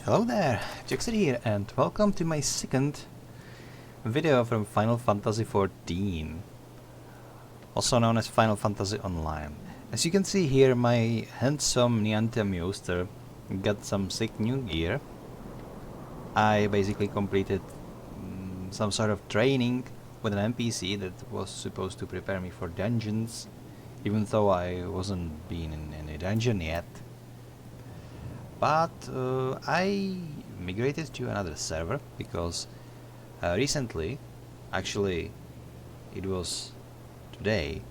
Hello there, Jaxir here, and welcome to my second video from Final Fantasy XIV, also known as Final Fantasy Online. As you can see here, my handsome Nyanta Mewster got some sick new gear. I basically completed some sort of training with an NPC that was supposed to prepare me for dungeons, even though I wasn't been in any dungeon yet. But I migrated to another server because recently, actually it was today,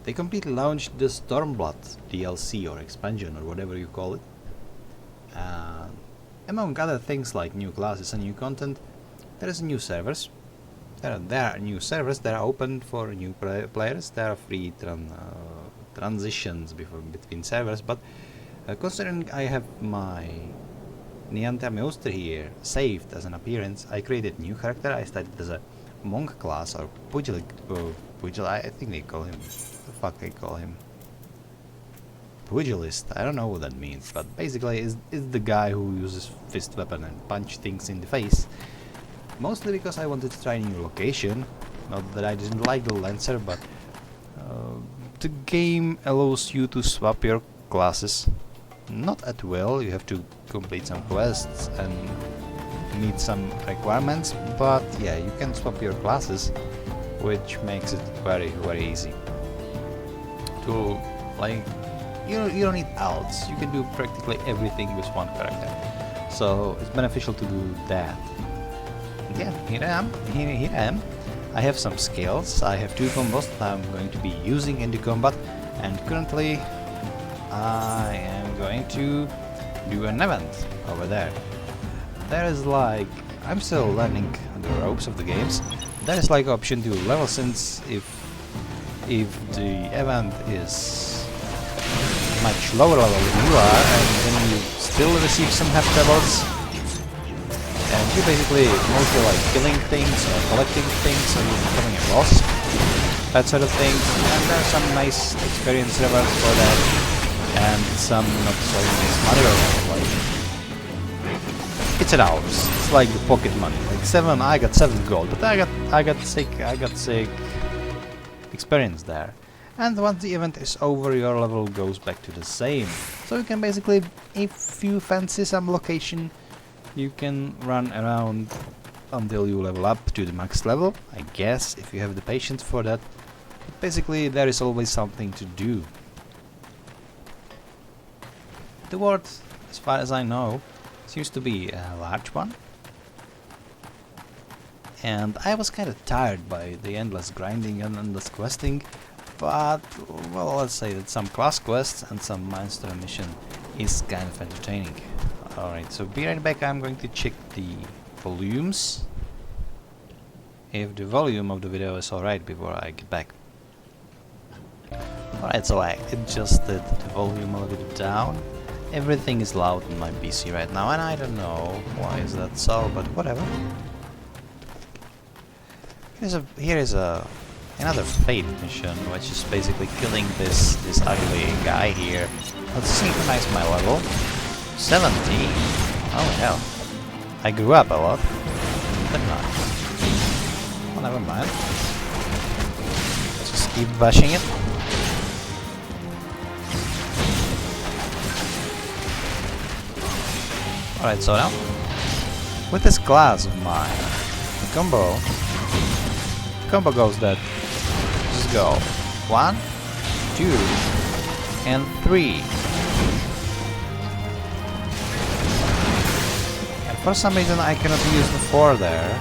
they completely launched the Stormblood DLC or expansion or whatever you call it. Among other things like new classes and new content, there is new servers. There are new servers that are open for new players. There are free transitions between servers, but considering I have my Nyanta Mewster here saved as an appearance, I created new character. I started as a monk class or pugil. I think they call him. The fuck they call him? Pugilist. I don't know what that means, but basically is the guy who uses fist weapon and punch things in the face. Mostly because I wanted to try a new location. Not that I didn't like the Lancer, but the game allows you to swap your classes. Not at will, you have to complete some quests and meet some requirements, but yeah, you can swap your classes, which makes it very easy to, like, you don't need alts, you can do practically everything with one character, so it's beneficial to do that. And yeah, here I am. I have some skills. I have 2 combos that I'm going to be using in the combat, and currently I am going to do an event over there. There is like, I'm still learning the ropes of the games. There is like option to level, since if the event is much lower level than you are, and then you still receive some heft levels, and you basically mostly like killing things or collecting things or becoming a boss, that sort of thing. And there's some nice experience rewards for that. And some not so nice money like it's an hours. It's like the pocket money. Like I got 7 gold, but I got sick experience there. And once the event is over, your level goes back to the same. So you can basically, if you fancy some location, you can run around until you level up to the max level, I guess, if you have the patience for that. But basically there is always something to do. The world, as far as I know, seems to be a large one, and I was kind of tired by the endless grinding and endless questing, but well, let's say that some class quests and some milestone mission is kind of entertaining. Alright, so be right back. I'm going to check the volumes, if the volume of the video is alright before I get back. Alright, so I adjusted the volume a little bit down. Everything is loud on my PC right now, and I don't know why is that so, but whatever. Here is another fate mission, which is basically killing this ugly guy here. Let's synchronize my level. 17. Oh hell! I grew up a lot, didn't I? Oh, never mind. Let's just keep bashing it. Alright, so now, with this class of mine, the combo goes that, just go 1, 2, and 3. And for some reason I cannot use the 4 there,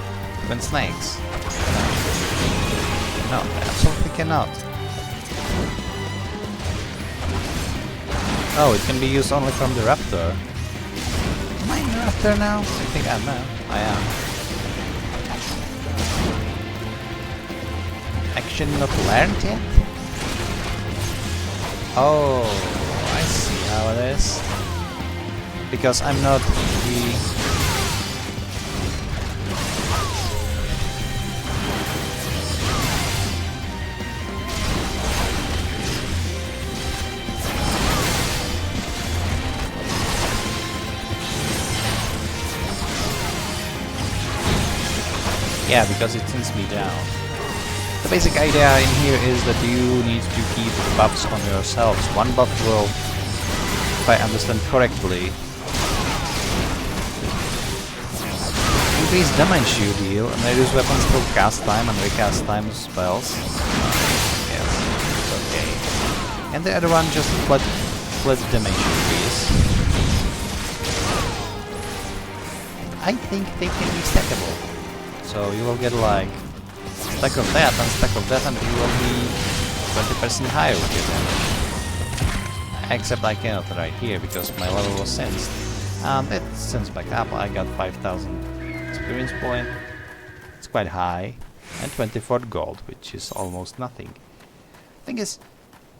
when snakes. No, I absolutely cannot. Oh, it can be used only from the raptor. Am I in Raptor now? I think I am. I am. Action not learned yet? Oh, I see how it is. Because I'm not the... Yeah, because it sends me down. The basic idea in here is that you need to keep buffs on yourselves. One buff will, if I understand correctly, increase damage you deal and reduce weapons for cast time and recast time spells. Yes, it's okay. And the other one just flat damage increase. I think they can be stackable. So you will get like stack of that and stack of that and you will be 20% higher with your damage. Except I cannot right here because my level was sensed. And it sends back up. I got 5,000 experience point. It's quite high. And 24 gold, which is almost nothing. Thing is,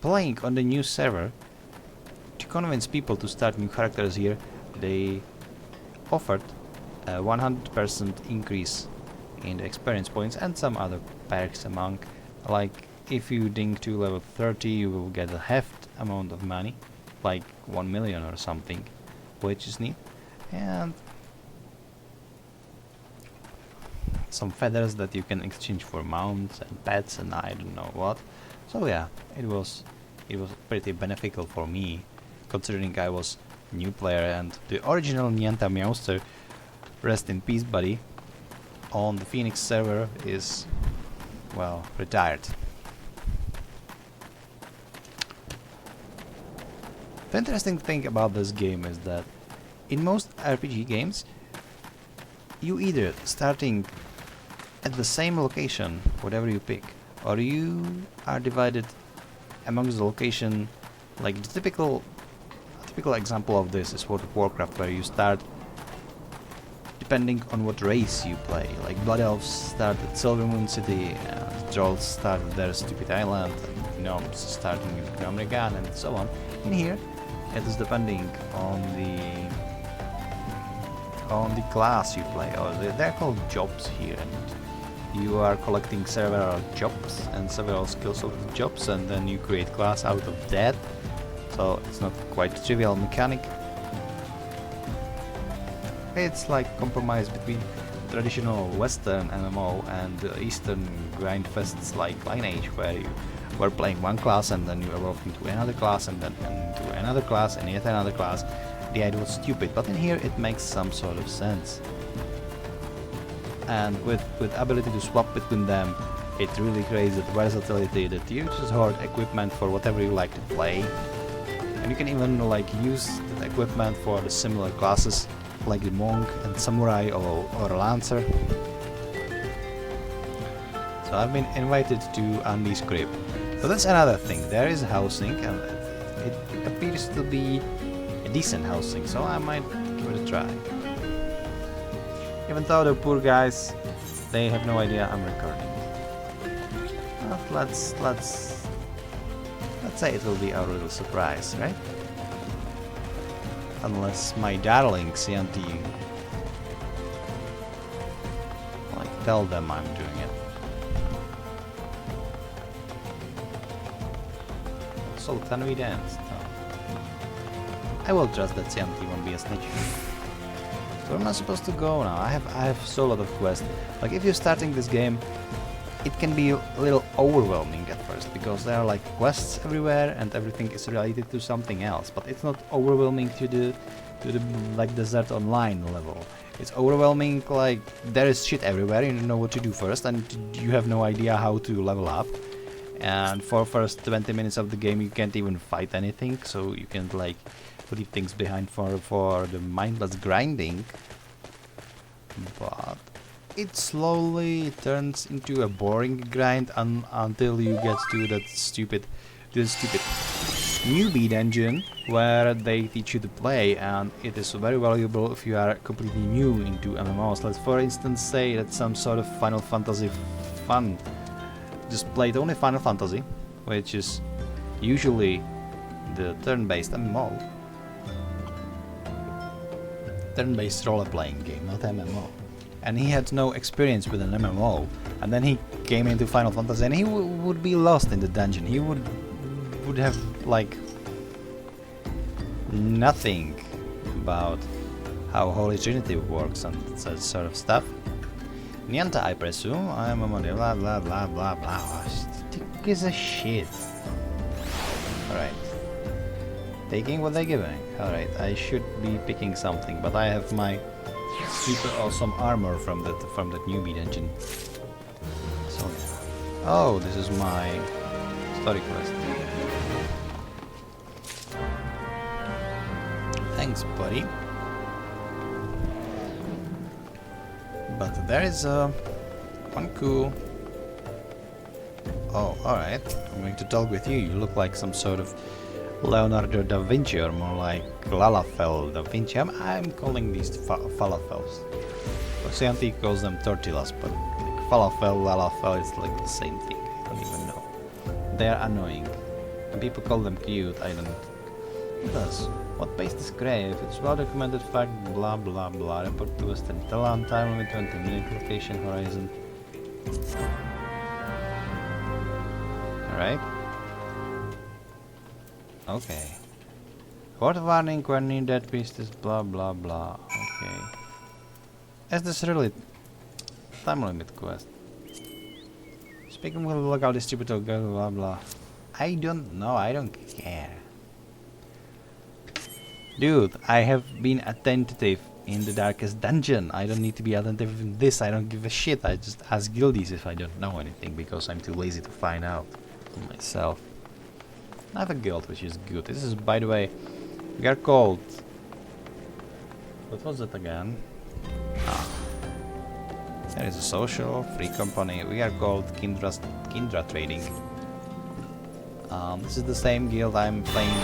playing on the new server, to convince people to start new characters here, they offered a 100% increase in the experience points and some other perks among, like if you ding to level 30 you will get a heft amount of money, like 1 million or something, which is neat, and some feathers that you can exchange for mounts and pets and I don't know what. So yeah, it was pretty beneficial for me, considering I was new player and the original Nyanta Meowster, rest in peace buddy, on the Phoenix server is, well, retired. The interesting thing about this game is that in most RPG games you either starting at the same location, whatever you pick, or you are divided amongst the location, like the typical example of this is World of Warcraft, where you start depending on what race you play. Like Blood Elves start at Silvermoon City, Trolls start at their stupid island, and Gnomes starting in Gnomrigan, and so on. In here, it is depending on the class you play, or they're called jobs here, and you are collecting several jobs and several skills of the jobs, and then you create class out of that. So it's not quite a trivial mechanic. It's like compromise between traditional Western MMO and Eastern grindfests like Lineage, where you were playing one class and then you evolved into another class and then into another class and yet another class. The idea was stupid, but in here it makes some sort of sense. And with ability to swap between them, it really creates that versatility that you just hoard equipment for whatever you like to play. And you can even like use that equipment for the similar classes, like the monk and samurai or lancer. So I've been invited to Andy's crib. So that's another thing. There is housing, and it appears to be a decent housing, so I might give it a try. Even though the poor guys, they have no idea I'm recording. But let's say it will be our little surprise, right? Unless my darling Sianti, like, tell them I'm doing it. So can we dance? No. I will trust that Sianti won't be a snitch. So where am I supposed to go now? I have so lot of quests. Like if you're starting this game, it can be a little overwhelming at first, because there are like quests everywhere and everything is related to something else, but it's not overwhelming to the like Desert Online level. It's overwhelming like there is shit everywhere, you don't know what to do first and you have no idea how to level up, and for first 20 minutes of the game you can't even fight anything, so you can like leave things behind for the mindless grinding. But it slowly turns into a boring grind until you get to that stupid newbie dungeon where they teach you to play, and it is very valuable if you are completely new into MMOs. Let's for instance say that some sort of Final Fantasy fun. Just played only Final Fantasy, which is usually the turn-based MMO. Turn-based role-playing game, not MMO. And he had no experience with an MMO, and then he came into Final Fantasy and he would be lost in the dungeon. He would have like nothing about how Holy Trinity works and such sort of stuff. Nyanta, I presume. I am a money. Blah blah blah blah blah. Gives a shit. Alright. Taking what they're giving. Alright, I should be picking something, but I have my super awesome armor from that newbie dungeon. So yeah. Oh, this is my story quest. Thanks, buddy. But there is one cool. Oh, alright. I'm going to talk with you. You look like some sort of Leonardo da Vinci, or more like Lalafel da Vinci. I'm calling these falafels. Oceanti calls them tortillas, but like falafel, Lalafel is like the same thing. I don't even know. They are annoying. And people call them cute. I don't. It does. What base this grave? It's well documented fact, blah blah blah. Report to us and tell on time limit 20-minute location horizon. Alright. Okay. Word warning when in dead beast is blah blah blah. Okay. Is this really time limit quest? Speaking with the local distributor, blah blah. I don't know, I don't care. Dude, I have been attentive in the darkest dungeon. I don't need to be attentive in this. I don't give a shit. I just ask guildies if I don't know anything because I'm too lazy to find out for myself. I have a guild, which is good. This is, by the way, we are called. What was it again? Ah. There is a social free company. We are called Kindra Trading. This is the same guild I'm playing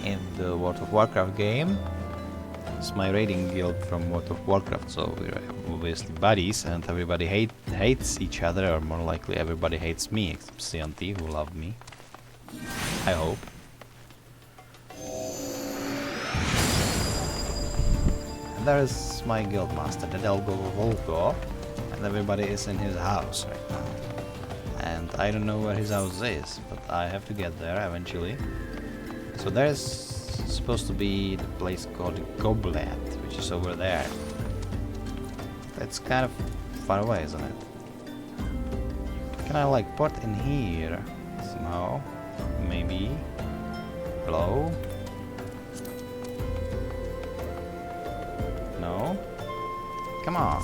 in the World of Warcraft game. It's my raiding guild from World of Warcraft, so we're obviously buddies, and everybody hates each other, or more likely everybody hates me, except Cianti, who love me. I hope. And there is my guild master, the Delgo Volgo, and everybody is in his house right now. And I don't know where his house is, but I have to get there eventually. So there's supposed to be the place called Goblet, which is over there. That's kind of far away, isn't it? Can I like port in here somehow? Maybe. Hello? No? Come on.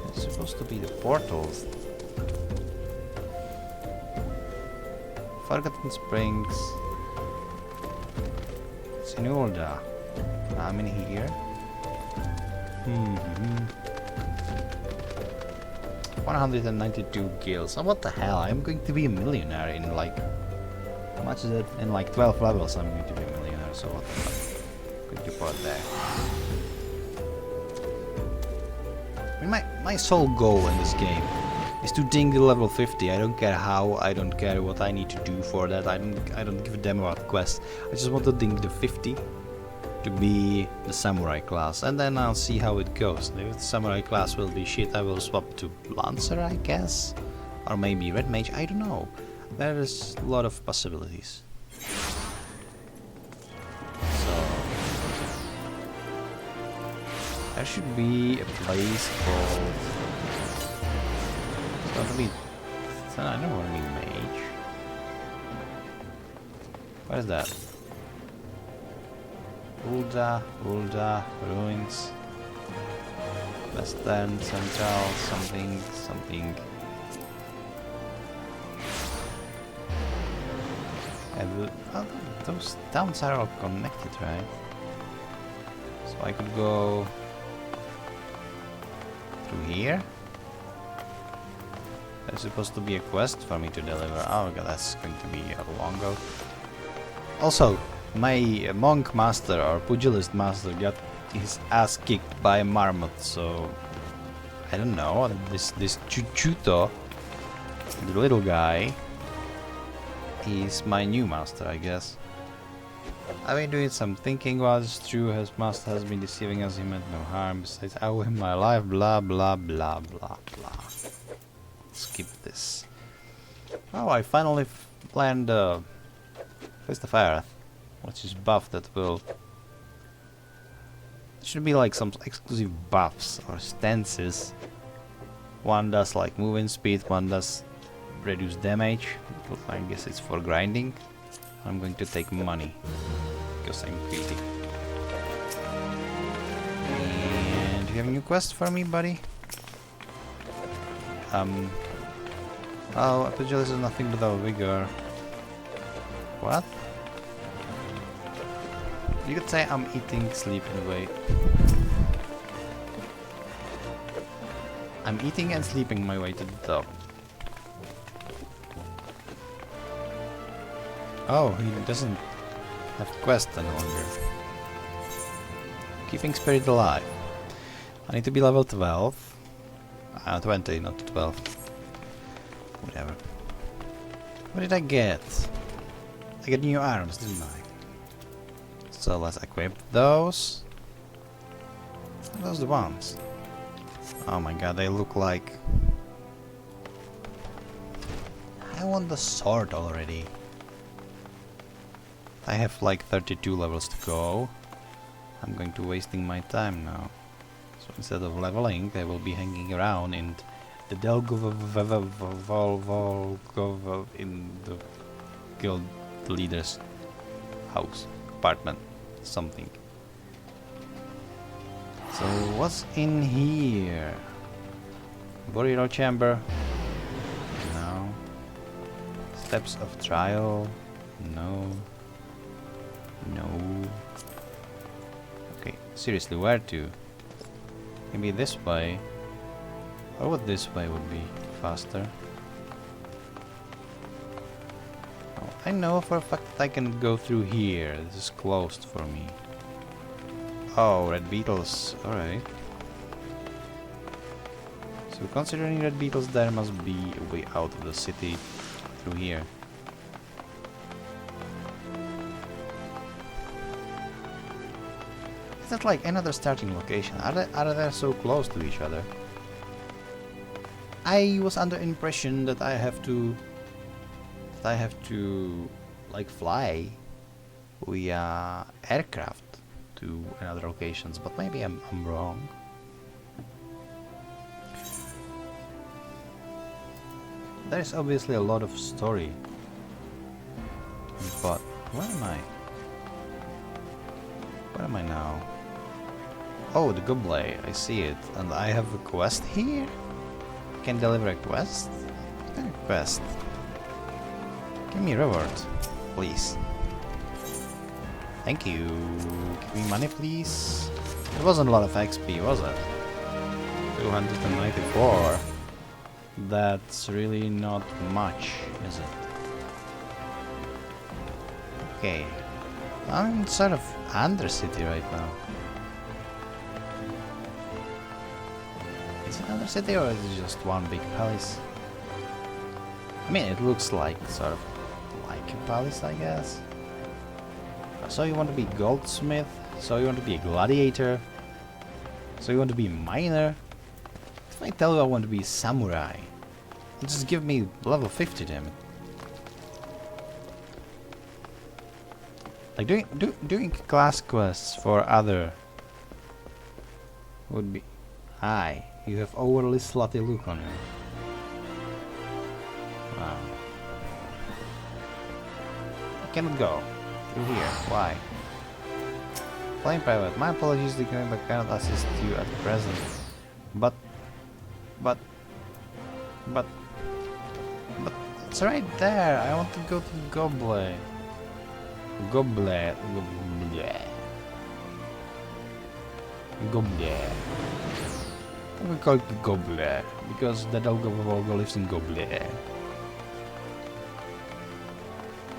It's supposed to be the portals. Forgotten Springs. Sinulda. I'm in here. 192 gills. Oh, what the hell? I'm going to be a millionaire in like... How much is it? In like 12 levels I'm going to be a millionaire, so what the fuck? Going to put there. I mean, my sole goal in this game is to ding the level 50. I don't care how, I don't care what I need to do for that. I don't give a damn about quests. I just want to ding the 50 to be the samurai class, and then I'll see how it goes. If the samurai class will be shit, I will swap to Lancer, I guess, or maybe Red Mage. I don't know. There is a lot of possibilities. So there should be a place called. I don't want to be mage. What is that? Ulda, Ruins, Western, Central, something. Oh, those towns are all connected, right? So I could go through here. There's supposed to be a quest for me to deliver. Oh god, that's going to be a long go. Also, my monk master or pugilist master got his ass kicked by a marmot, so I don't know. This Chuchuto, the little guy, is my new master, I guess. I've been doing some thinking while it's true. His master has been deceiving us. He meant no harm. Besides, I owe him my life. Blah blah blah blah blah. Skip this. Oh, I finally planned Fist of Earth, which is buff that will. It should be like some exclusive buffs or stances One does like moving speed, one does reduce damage. I guess it's for grinding. I'm going to take money because I'm greedy. And do you have a new quest for me, buddy? Oh, Apogee is nothing but our vigor. What? You could say I'm eating, sleeping, wait. I'm eating and sleeping my way to the top. Oh, he doesn't have quest any longer. Keeping spirit alive. I need to be level 12. 20, not 12. Whatever. What did I get? I got new arms, didn't I? So let's equip those. Are those the ones? Oh my god, they look like... I want the sword already. I have like 32 levels to go. I'm going to wasting my time now. So instead of leveling, I will be hanging around in the in the guild leader's house, apartment, something. So what's in here? Burial chamber? No. Steps of trial? No. No. Okay, seriously, where to? Maybe this way? Or what this way would be faster? Oh, I know for a fact that I can go through here. This is closed for me. Oh, red beetles. Alright. So considering red beetles, there must be a way out of the city through here. Is that like another starting location? Are they so close to each other? I was under impression that I have to like fly via aircraft to another locations, but maybe I'm wrong. There is obviously a lot of story, but where am I? Where am I now? Oh, the goblet, I see it, and I have a quest here? Can deliver a quest? What kind of quest? Give me reward, please. Thank you. Give me money, please. It wasn't a lot of XP, was it? 294. That's really not much, is it? Okay. I'm sort of under city right now. Is it under city or is it just one big palace? I mean, it looks like sort of like a palace, I guess. So you want to be goldsmith? So you want to be a gladiator? So you want to be a miner? If I tell you I want to be a samurai, just give me level 50, damn it. Like doing class quests for other would be... Hi, you have overly slutty look on you. Wow. I cannot go through here. Why? Playing private. My apologies, but cannot assist you at present. But it's right there. I want to go to Goblet. Goblet. We call it the Goblet because the dog of Volgo lives in Goblet.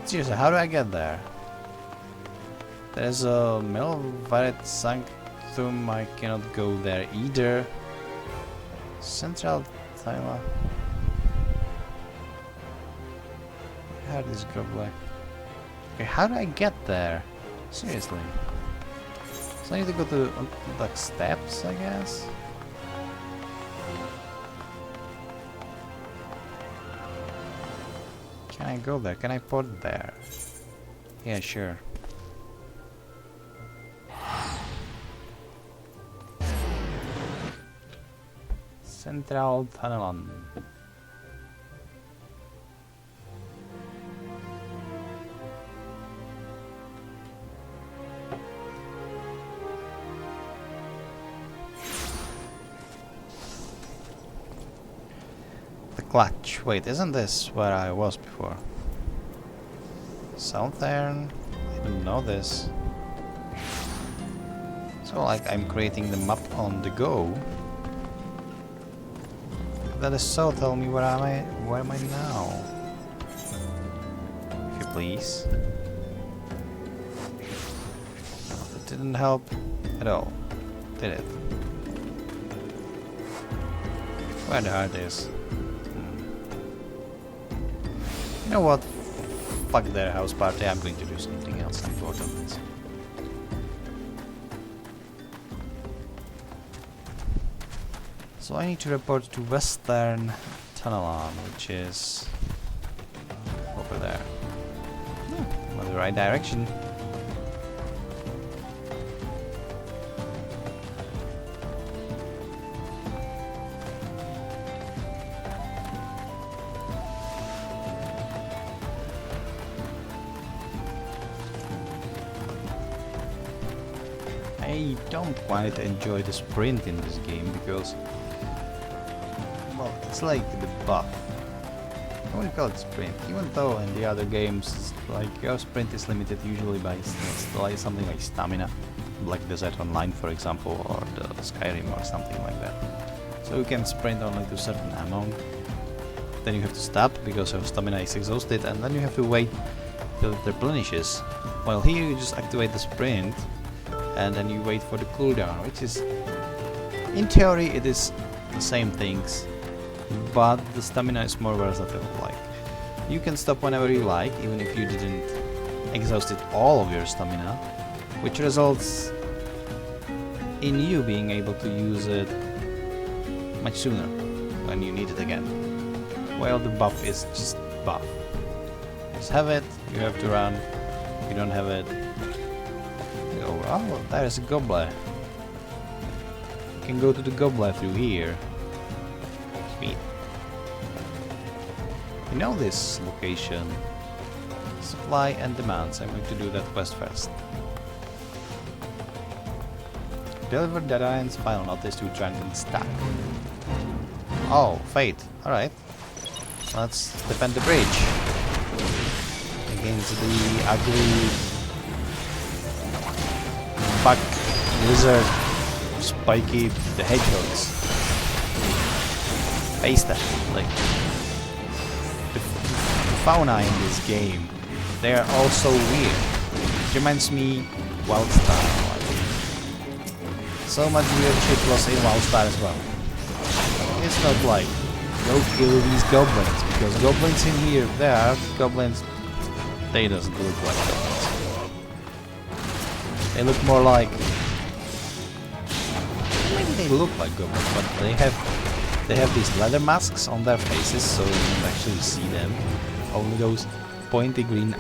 Seriously, how do I get there? There's a Melvaret Sanctum, I cannot go there either. Central Thailand. How does Goblet? Okay, how do I get there? Seriously. So I need to go to like steps, I guess. Can I go there? Can I port there? Yeah, sure. Central Tunnel. The clutch. Wait, isn't this where I was before? Southern? I didn't know this. So like I'm creating the map on the go. If that is so, tell me where am I now? If you please. That didn't help at all, did it? Where the heart is. You know what? Fuck their house party, I'm going to do something else important. So I need to report to Western Tunnel, which is over there. I'm in the right direction. I don't quite enjoy the sprint in this game because, well, it's like the buff. I wouldn't call it sprint, even though in the other games, like your sprint is limited usually by like something like stamina, Black Desert Online, for example, or the Skyrim or something like that. So you can sprint only to a certain amount. Then you have to stop because your stamina is exhausted, and then you have to wait till it replenishes. While here you just activate the sprint, and then you wait for the cooldown, which is, in theory, it is the same things, but the stamina is more versatile. Like, you can stop whenever you like, even if you didn't exhausted all of your stamina, which results in you being able to use it much sooner when you need it again. While the buff is just buff. You just have it, you have to run. If you don't have it, oh, there's a goblet. You can go to the goblet through here. Sweet. You know this location. Supply and demands. I'm going to do that quest first. Deliver Deadline's final notice to Drunken Stack. Oh, fate. Alright. Let's defend the bridge against the ugly bug, lizard, spiky, the hedgehogs. Face that. Like, the fauna in this game, they are all so weird. It reminds me Wildstar. So much weird shit was in Wildstar as well. It's not like go kill these goblins, because goblins in here, there are goblins, they doesn't look like goblins. They look more like, maybe they look like goblins, but they have these leather masks on their faces, so you don't actually see them. Only those pointy green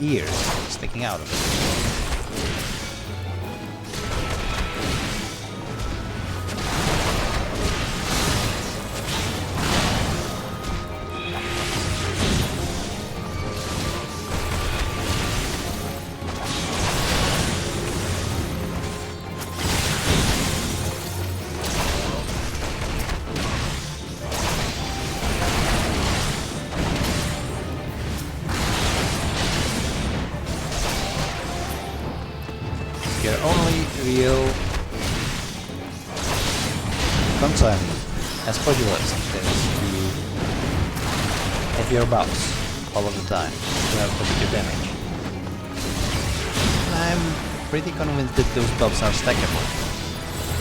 ears sticking out of it. Your only real concern as pugilist is to have your buffs all of the time to have positive damage. I'm pretty convinced that those buffs are stackable.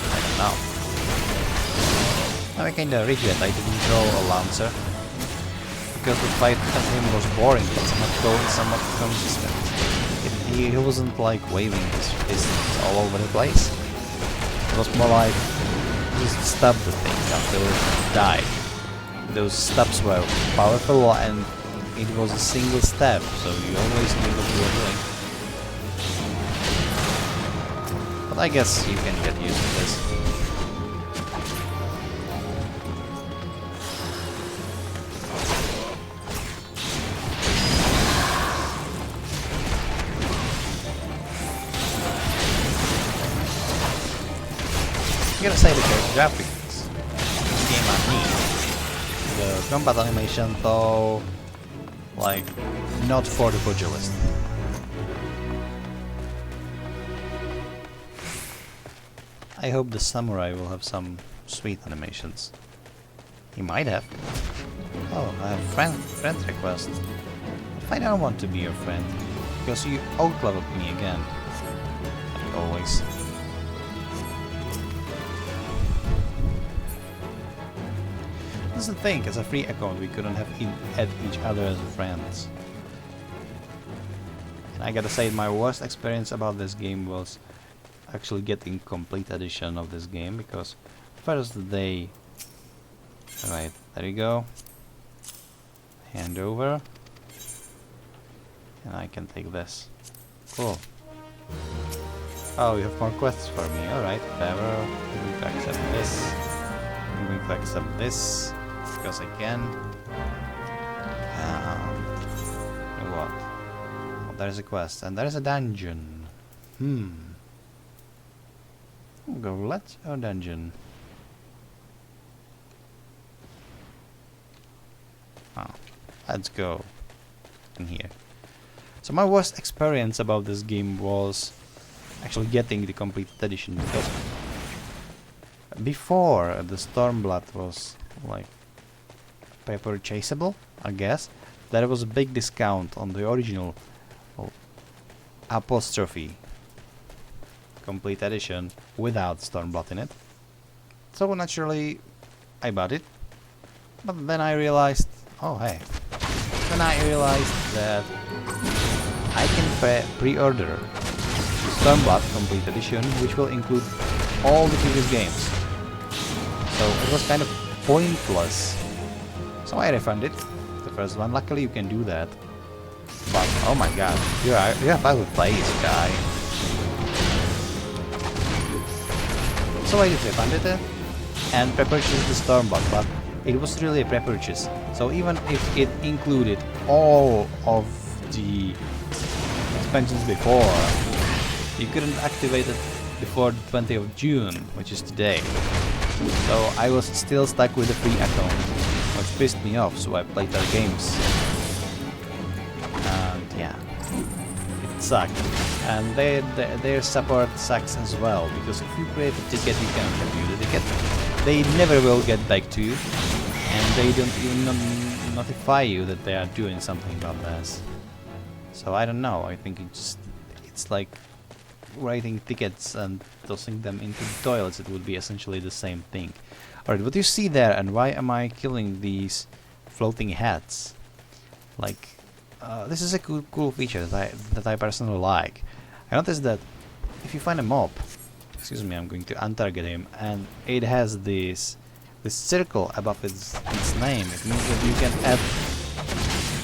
I don't know. I kinda regret I didn't draw a Lancer, because the fight as him was boring but somewhat consistent. He wasn't like waving his fists all over the place. It was more like just stab the thing until it died. Those stabs were powerful and it was a single stab, so you always knew what you were doing. But I guess you can get used to this. gotta say the graphics this game are neat. The combat animation though, like, not for the pugilist. I hope the samurai will have some sweet animations. He might have. Oh, I have friend request. If I don't want to be your friend, because you out-leveled me again. Like always. That's the thing, as a free account we couldn't have add each other as friends. And I gotta say, my worst experience about this game was actually getting complete edition of this game, because first day... Right, there you go. Hand over. And I can take this. Cool. Oh, you have more quests for me. Alright, whatever. I'm going to accept this. I'm going to accept this. Because I can. What? Oh, there's a quest. And there's a dungeon. Go, let's go dungeon. Oh, let's go in here. So my worst experience about this game was actually getting the complete edition, because before the Stormblood was like purchaseable, I guess, there was a big discount on the original apostrophe complete edition without Stormblood in it. So naturally I bought it, but then I realized, oh hey, then I realized that I can pre-order Stormblood Complete Edition, which will include all the previous games. So it was kind of pointless. So I refunded the first one. Luckily you can do that. But oh my god, you're out of place, guy. So I just refunded it and pre-purchased the Stormblood, but it was really a pre-purchase. So even if it included all of the expansions before, you couldn't activate it before the 20th of June, which is today. So I was still stuck with a free account, which pissed me off, so I played their games. And yeah, it sucked. And their support sucks as well, because if you create a ticket, you cannot review the ticket. They never will get back to you, and they don't even notify you that they are doing something about this. So I don't know, I think it's like writing tickets and tossing them into the toilets. It would be essentially the same thing. Alright, what you see there, and why am I killing these floating heads? Like, this is a cool feature that I personally like. I noticed that if you find a mob, excuse me, I'm going to untarget him, and it has this circle above its name, it means that you can add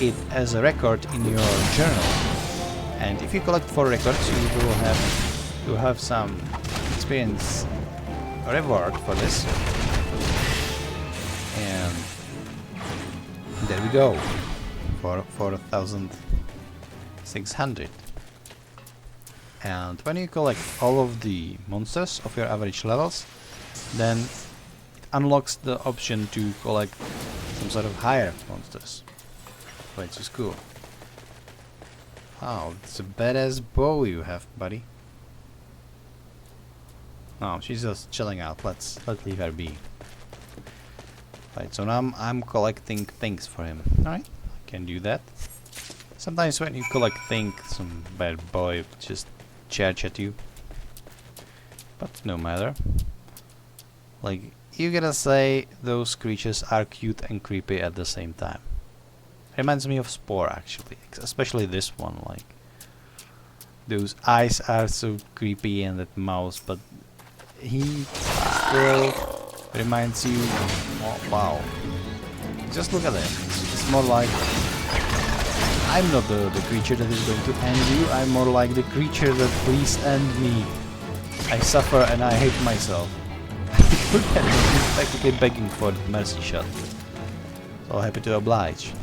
it as a record in your journal. And if you collect 4 records, you will have some experience reward for this. And there we go, for 4,600. And when you collect all of the monsters of your average levels, then it unlocks the option to collect some sort of higher monsters, which is cool. Wow, it's a badass bow you have, buddy. Oh, she's just chilling out. Let's leave her be. Right, so now I'm collecting things for him. Alright, I can do that. Sometimes when you collect things, some bad boy just charge at you. But no matter. Like, you gotta say, those creatures are cute and creepy at the same time. Reminds me of Spore, actually, especially this one. Like, those eyes are so creepy, and that mouse, but he still reminds you. Oh, wow! Just look at it. It's more like, I'm not the creature that is going to end you. I'm more like the creature that please end me. I suffer and I hate myself. Look at him. He's practically begging for the mercy shot. So happy to oblige.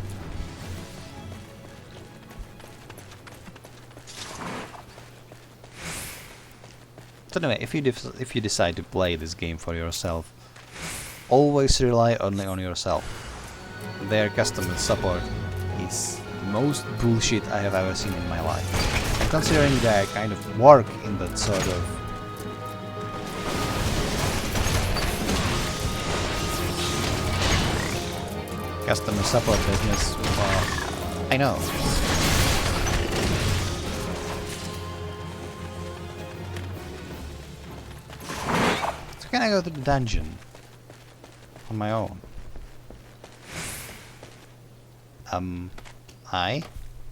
So anyway, if you decide to play this game for yourself, always rely only on yourself. Their customer support is the most bullshit I have ever seen in my life. And considering their kind of work in that sort of customer support business, well, I know. So can I go to the dungeon on my own? Hi?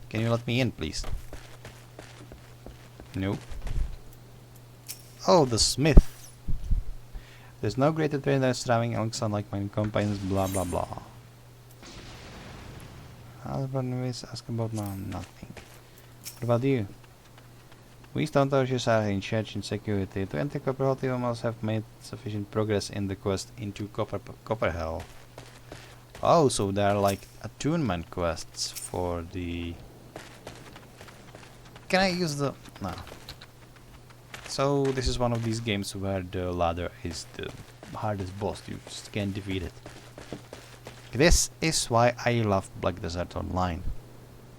Can you let me in, please? Nope. Oh, the smith. There's no greater trader striving alongside like my companions, blah blah blah. Anyways, ask about nothing. What about you? We stone torches are in charge in security. To enter Copperhead, you must have made sufficient progress in the quest into Copperhell. Oh, so they are like attunement quests for the... Can I use the... No. So this is one of these games where the ladder is the hardest boss. You just can't defeat it. This is why I love Black Desert Online.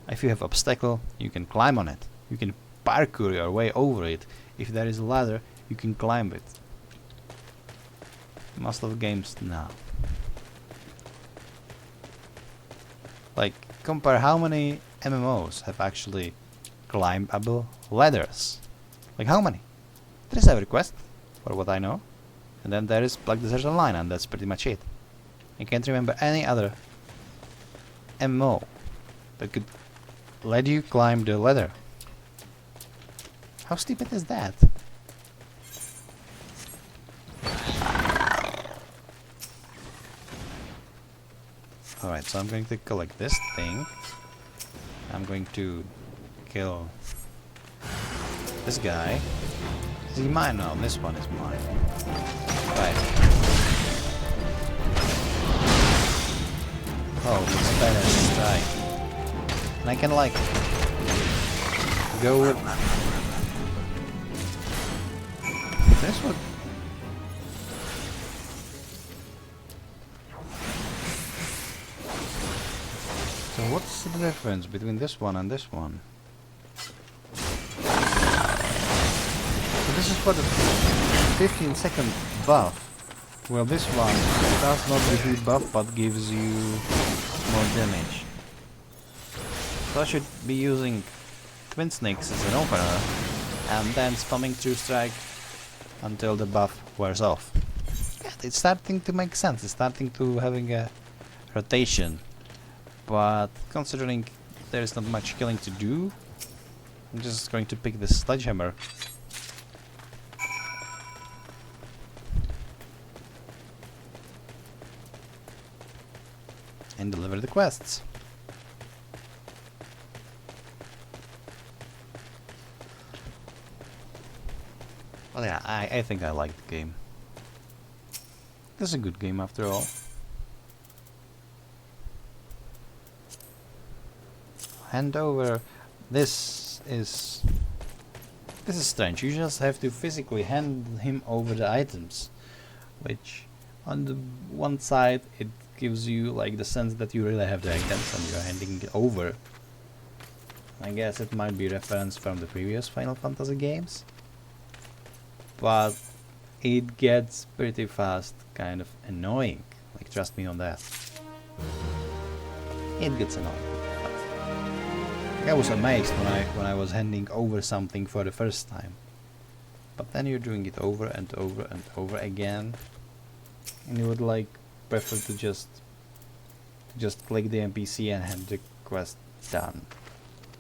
If you have obstacle, you can climb on it. You can parkour your way over it. If there is a ladder, you can climb it. Most of the games now. Like, compare how many MMOs have actually climbable ladders. Like, how many? There is every quest, for what I know. And then there is Black Desert Online, and that's pretty much it. I can't remember any other MMO that could let you climb the ladder. How stupid is that? Alright, so I'm going to collect this thing. I'm going to kill this guy. Is he mine? No, this one is mine. Right. Oh, this badass strike. And I can like go with this one. So what's the difference between this one and this one? So this is for the 15-second buff. Well, this one does not give you buff but gives you more damage. So I should be using Twin Snakes as an opener and then spamming True Strike until the buff wears off. Yeah, it's starting to make sense. It's starting to having a rotation. But considering there's not much killing to do, I'm just going to pick this sledgehammer. And deliver the quests. Well, yeah, I think I like the game. This is a good game after all. Hand over. This is strange. You just have to physically hand him over the items, which on the one side it gives you like the sense that you really have the items and you're handing it over. I guess it might be reference from the previous Final Fantasy games, but it gets pretty fast kind of annoying. Like, trust me on that. It gets annoying. I was amazed when I was handing over something for the first time, but then you're doing it over and over and over again, and you would like prefer to just click the NPC and have the quest done.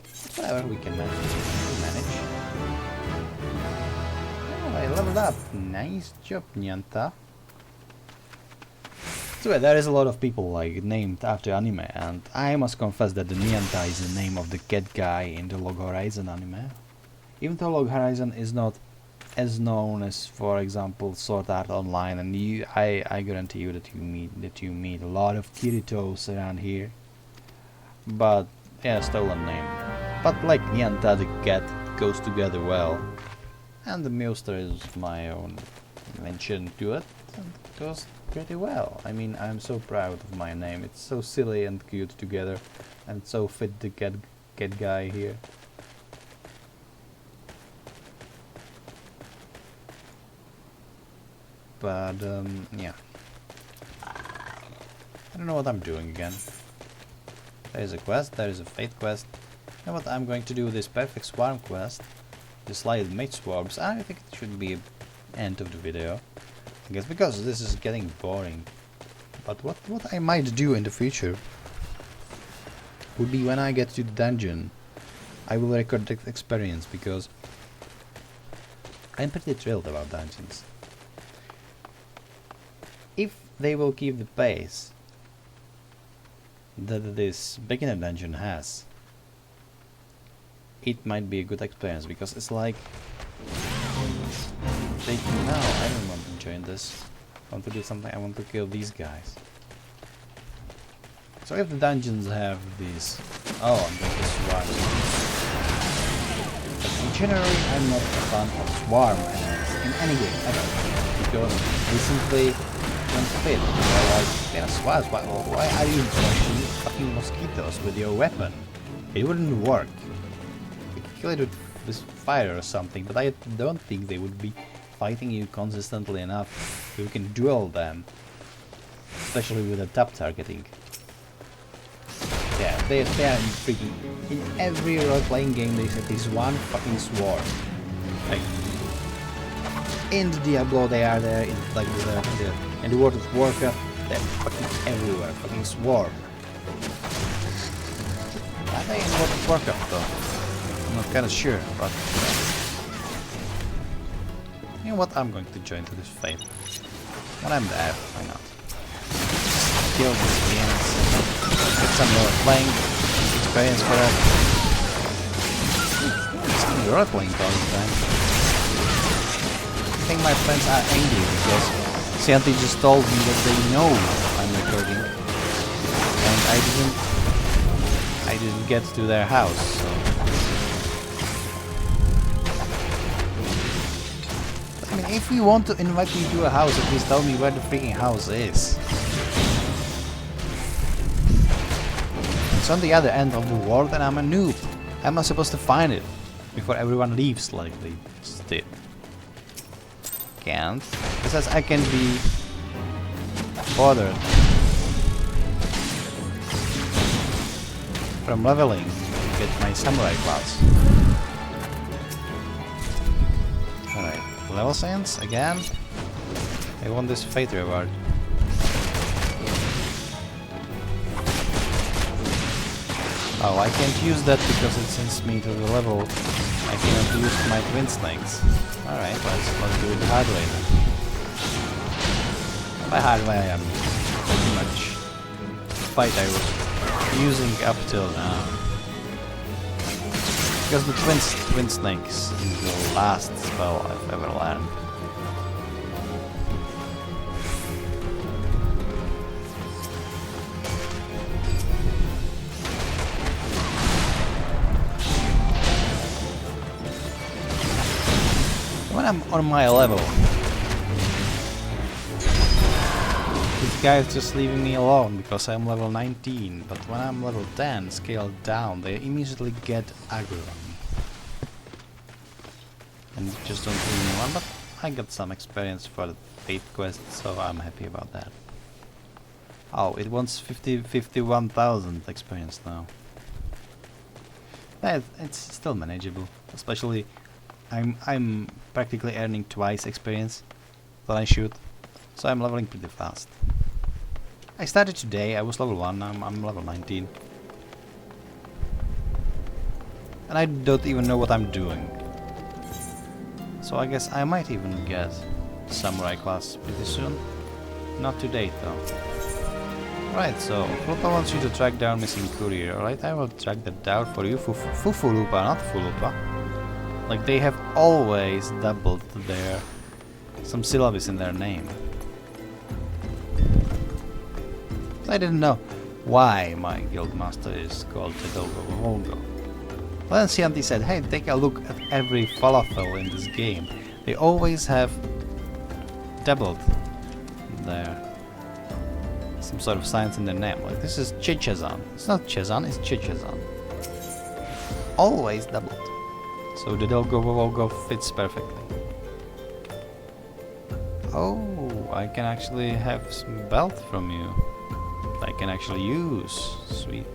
But whatever, we can manage. We manage. Oh, I leveled up. Nice job, Nyanta. So yeah, there is a lot of people like named after anime, and I must confess that the Nyanta is the name of the cat guy in the Log Horizon anime. Even though Log Horizon is not as known as, for example, Sword Art Online, and I guarantee you that you meet a lot of Kiritos around here. But yeah, stolen name. But like Nyanta the cat goes together well. And the Milster is my own invention to it, and it goes pretty well. I mean, I'm so proud of my name. It's so silly and cute together, and so fit the cat guy here. But yeah, I don't know what I'm doing again. There is a quest, there is a fate quest. You know what I'm going to do? This perfect swarm quest, the slide mate swarms. I think it should be end of the video, I guess, because this is getting boring. But what I might do in the future would be when I get to the dungeon, I will record the experience, because I'm pretty thrilled about dungeons. If they will keep the pace that this beginner dungeon has, it might be a good experience, because it's like they now I don't want to join this. I want to do something. I want to kill these guys. So if the dungeons have these, oh, I'm going to swarm. But generally, I'm not a fan of swarm enemies in any game ever, because they simply don't fit. They're like, they're swarms. Why are you punching fucking mosquitoes with your weapon? It wouldn't work. You could kill it with fire or something, but I don't think they would be fighting you consistently enough so you can duel them, especially with a tap targeting. Yeah, they are freaking. In every role-playing game, they have this one fucking swarm. Like in the Diablo, they are there. In like in the World of Warcraft, they're fucking everywhere. Fucking swarm. Are they in World of Warcraft though? I'm not kind of sure, but you know what? I'm going to join to this fate. When I'm there, why not? Just kill these fiends. Get some more playing experience for that. It's role playing all the time. I think my friends are angry because Santi just told me that they know I'm recording, and I didn't get to their house. So. But, I mean, if you want to invite me to a house, at least tell me where the freaking house is. It's on the other end of the world and I'm a noob. How am I supposed to find it before everyone leaves like they just did? Can't. Besides, I can be bothered from leveling to get my samurai class. Alright, level science again. I want this fate reward. Oh, I can't use that because it sends me to the level I cannot use my twin snakes. Alright, let's do it the hard way then. By hard way I'm pretty much the fight I was using up till now. Because the twin snakes is the last spell I've ever learned. When I'm on my level, this guy is just leaving me alone because I'm level 19, but when I'm level 10, scaled down, they immediately get aggro on me. And just don't leave me alone, but I got some experience for the fate quest, so I'm happy about that. Oh, it wants 51,000 experience now. But it's still manageable, especially I'm practically earning twice experience than I should, so I'm leveling pretty fast. I started today, I was level 1, I'm level 19. And I don't even know what I'm doing. So I guess I might even get samurai class pretty soon. Not today though. Right, so Flupa wants you to track down missing courier. Alright, I will track that down for you. Fufulupa, not Fulupa. Like, they have always doubled their some syllables in their name. I didn't know why my guild master is called the Volgo. Well, Shanti said, hey, take a look at every falafel in this game. They always have doubled their some sort of science in their name. Like this is Chichazan. It's not Chazan, it's Chichazan. Always doubled. So the logo fits perfectly. Oh, I can actually have some belt from you. I can actually use. Sweet.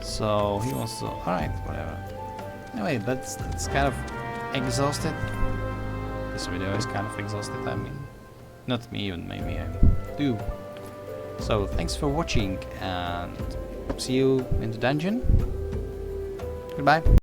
So he wants to. Alright, whatever. Anyway, that's kind of exhausted. This video is kind of exhausted, I mean. Not me even, maybe I do. So thanks for watching and see you in the dungeon. Goodbye.